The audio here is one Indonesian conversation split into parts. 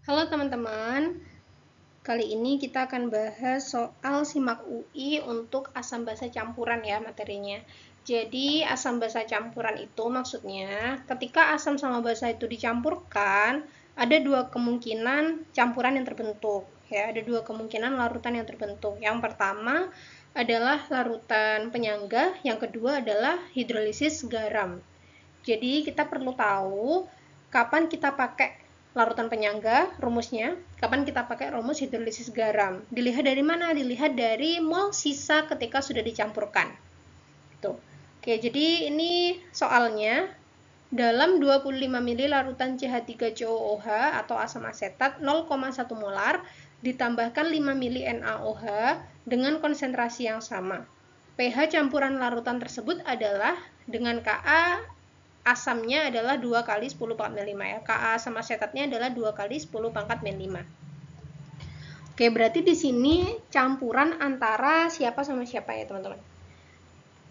Halo teman-teman, kali ini kita akan bahas soal SIMAK UI untuk asam basa campuran ya materinya. Jadi asam basa campuran itu maksudnya ketika asam sama basa itu dicampurkan, ada dua kemungkinan campuran yang terbentuk ya, ada dua kemungkinan larutan yang terbentuk. Yang pertama adalah larutan penyangga, yang kedua adalah hidrolisis garam. Jadi kita perlu tahu kapan kita pakai larutan penyangga, rumusnya, kapan kita pakai rumus hidrolisis garam. Dilihat dari mana? Dilihat dari mol sisa ketika sudah dicampurkan. Tuh. Oke, jadi ini soalnya dalam 25 ml larutan CH3COOH atau asam asetat 0,1 molar ditambahkan 5 ml NaOH dengan konsentrasi yang sama. pH campuran larutan tersebut adalah dengan Ka asamnya adalah 2 kali 10 pangkat min 5 ya. Ka asam asetatnya adalah 2 kali 10 pangkat min 5. Oke, berarti di sini campuran antara siapa sama siapa ya, teman-teman?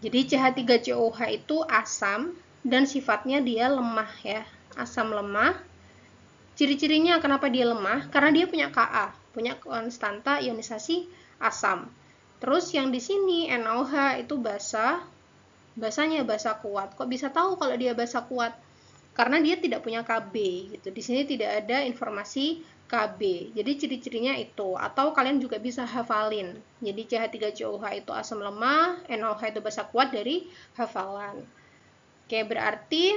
Jadi CH3COH itu asam dan sifatnya dia lemah ya. Asam lemah. Ciri-cirinya kenapa dia lemah? Karena dia punya Ka, punya konstanta ionisasi asam. Terus yang di sini NaOH itu basa. Basanya basa kuat. Kok bisa tahu kalau dia basa kuat? Karena dia tidak punya Kb gitu. Di sini tidak ada informasi Kb. Jadi ciri-cirinya itu. Atau kalian juga bisa hafalin. Jadi CH3COH itu asam lemah, NaOH itu basa kuat dari hafalan. Oke, berarti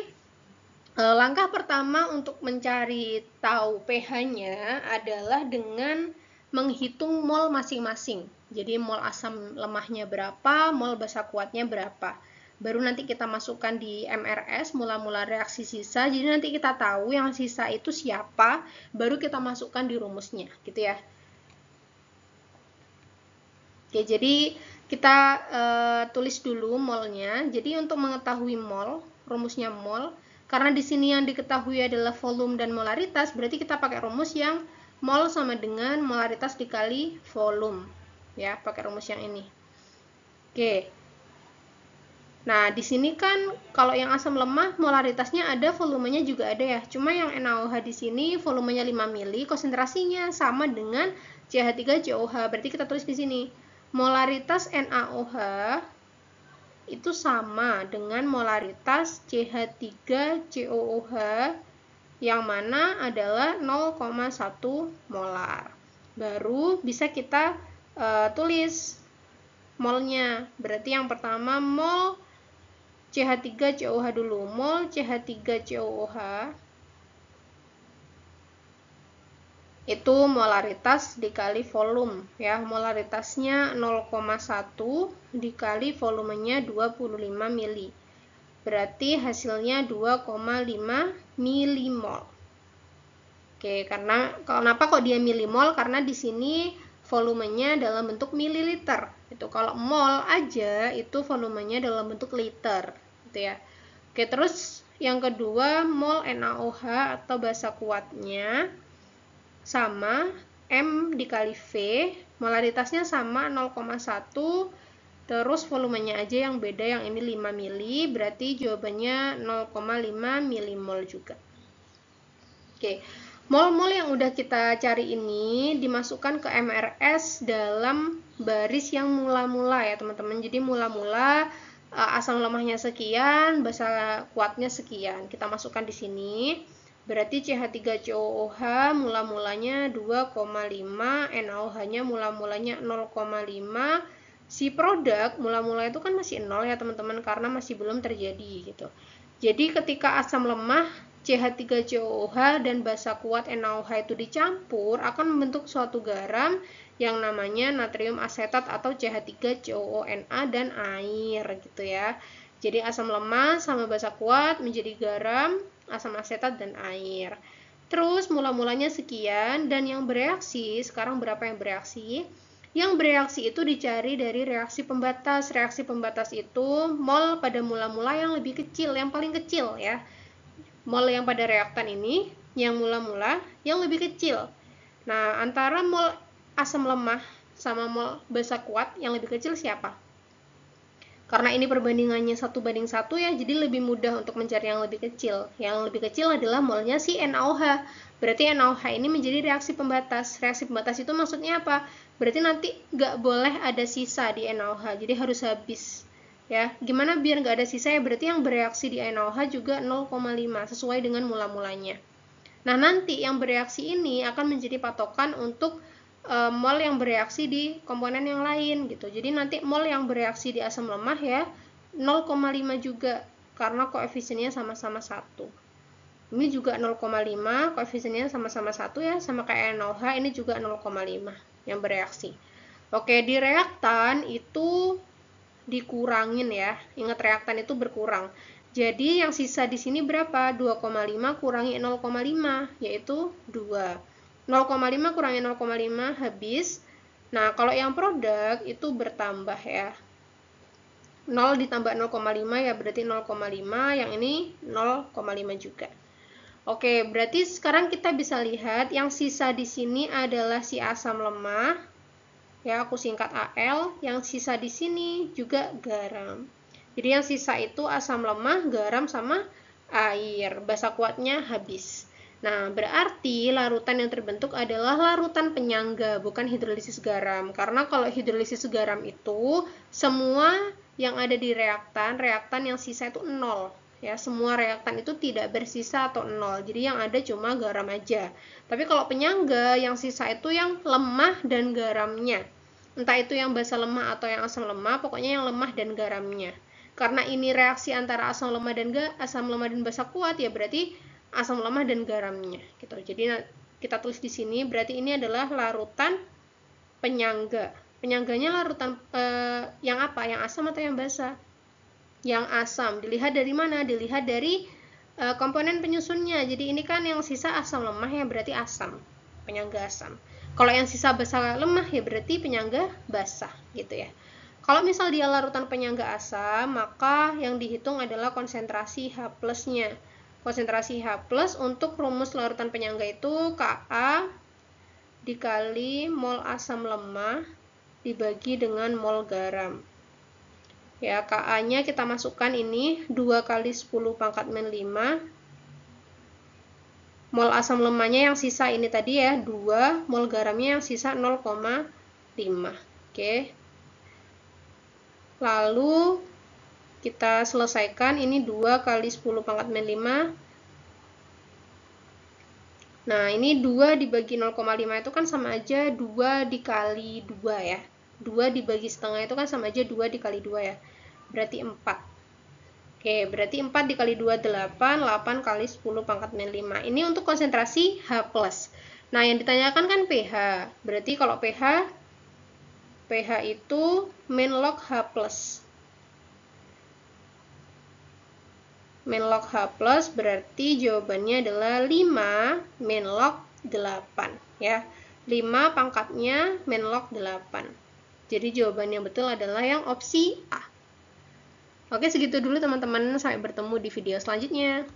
langkah pertama untuk mencari tahu pH-nya adalah dengan menghitung mol masing-masing. Jadi mol asam lemahnya berapa, mol basa kuatnya berapa. Baru nanti kita masukkan di MRS, mula-mula reaksi sisa. Jadi nanti kita tahu yang sisa itu siapa, baru kita masukkan di rumusnya, gitu ya. Oke, jadi kita tulis dulu molnya. Jadi untuk mengetahui mol, rumusnya mol, karena di sini yang diketahui adalah volume dan molaritas, berarti kita pakai rumus yang mol sama dengan molaritas dikali volume. Ya, pakai rumus yang ini. Oke. Nah, di sini kan kalau yang asam lemah molaritasnya ada, volumenya juga ada ya. Cuma yang NaOH di sini volumenya 5 mili, konsentrasinya sama dengan CH3COH. Berarti kita tulis di sini molaritas NaOH itu sama dengan molaritas CH3COOH yang mana adalah 0,1 molar. Baru bisa kita tulis molnya. Berarti yang pertama mol CH3COOH dulu. Mol CH3COOH itu molaritas dikali volume ya. Molaritasnya 0,1 dikali volumenya 25 mili. Berarti hasilnya 2,5 milimol. Oke, karena kenapa kok dia milimol? Karena di sini volumenya dalam bentuk mililiter. Itu kalau mol aja itu volumenya dalam bentuk liter, gitu ya. Oke, terus yang kedua mol NaOH atau basa kuatnya sama M dikali V, molaritasnya sama 0,1, terus volumenya aja yang beda, yang ini 5 mili, berarti jawabannya 0,5 milimol juga. Oke, mol-mol yang udah kita cari ini dimasukkan ke MRS dalam baris yang mula-mula ya teman-teman. Jadi mula-mula asam lemahnya sekian, basa kuatnya sekian. Kita masukkan di sini. Berarti CH3COOH mula-mulanya 2,5, NaOH-nya mula-mulanya 0,5. Si produk mula-mula itu kan masih 0 ya teman-teman, karena masih belum terjadi gitu. Jadi ketika asam lemah CH3COOH dan basa kuat NaOH itu dicampur akan membentuk suatu garam yang namanya natrium asetat atau CH3COONA dan air gitu ya. Jadi asam lemah sama basa kuat menjadi garam, asam asetat dan air. Terus mula-mulanya sekian dan yang bereaksi, sekarang berapa yang bereaksi? Yang bereaksi itu dicari dari reaksi pembatas. Reaksi pembatas itu mol pada mula-mula yang lebih kecil, yang paling kecil ya. Mol yang pada reaktan ini, yang mula-mula yang lebih kecil. Nah, antara mol asam lemah sama mol basa kuat yang lebih kecil siapa? Karena ini perbandingannya 1:1 ya, jadi lebih mudah untuk mencari yang lebih kecil. Yang lebih kecil adalah molnya si NaOH. Berarti NaOH ini menjadi reaksi pembatas. Reaksi pembatas itu maksudnya apa? Berarti nanti nggak boleh ada sisa di NaOH, jadi harus habis. Ya, gimana biar nggak ada sisa ya? Berarti yang bereaksi di NaOH juga 0,5 sesuai dengan mula-mulanya. Nah, nanti yang bereaksi ini akan menjadi patokan untuk mol yang bereaksi di komponen yang lain gitu. Jadi nanti mol yang bereaksi di asam lemah ya 0,5 juga karena koefisiennya sama-sama 1. Ini juga 0,5, koefisiennya sama-sama 1 ya, sama kayak NaOH, ini juga 0,5 yang bereaksi. Oke, di reaktan itu dikurangin ya. Ingat reaktan itu berkurang. Jadi yang sisa di sini berapa? 2,5 kurangi 0,5 yaitu 2. 0,5 kurangi 0,5 habis. Nah, kalau yang produk itu bertambah ya. 0 ditambah 0,5 ya berarti 0,5, yang ini 0,5 juga. Oke, berarti sekarang kita bisa lihat yang sisa di sini adalah si asam lemah. Ya, aku singkat Al. Yang sisa di sini juga garam. Jadi yang sisa itu asam lemah, garam, sama air. Basa kuatnya habis. Nah, berarti larutan yang terbentuk adalah larutan penyangga, bukan hidrolisis garam. Karena kalau hidrolisis garam itu, semua yang ada di reaktan yang sisa itu 0. Ya, semua reaktan itu tidak bersisa atau 0. Jadi yang ada cuma garam aja. Tapi kalau penyangga, yang sisa itu yang lemah dan garamnya. Entah itu yang basa lemah atau yang asam lemah, pokoknya yang lemah dan garamnya. Karena ini reaksi antara asam lemah dan basa kuat, ya berarti asam lemah dan garamnya gitu. Jadi kita tulis di sini berarti ini adalah larutan penyangga. Penyangganya larutan yang apa? Yang asam atau yang basa? Yang asam. Dilihat dari mana? Dilihat dari komponen penyusunnya. Jadi ini kan yang sisa asam lemah ya berarti asam, penyangga asam. Kalau yang sisa basa lemah ya berarti penyangga basa gitu ya. Kalau misal dia larutan penyangga asam, maka yang dihitung adalah konsentrasi H+-nya. Konsentrasi H+ untuk rumus larutan penyangga itu Ka dikali mol asam lemah dibagi dengan mol garam. Ya, Ka-nya kita masukkan ini 2 kali 10⁻⁵. Mol asam lemahnya yang sisa ini tadi ya, 2, mol garamnya yang sisa 0,5. Oke. Lalu kita selesaikan ini 2 kali 10⁻⁵. Nah, ini 2 dibagi 0,5 itu kan sama aja 2 dikali 2 ya. 2 dibagi setengah itu kan sama aja 2 dikali 2 ya. Berarti 4. Oke, berarti 4 dikali 2, 8. 8 kali 10⁻⁵. Ini untuk konsentrasi H+. Nah, yang ditanyakan kan pH. Berarti kalau pH itu min log H+. Min log H+, berarti jawabannya adalah 5 min log 8 ya. 5 pangkatnya min log 8. Jadi jawabannya betul adalah yang opsi A. Oke, segitu dulu teman-teman. Sampai bertemu di video selanjutnya.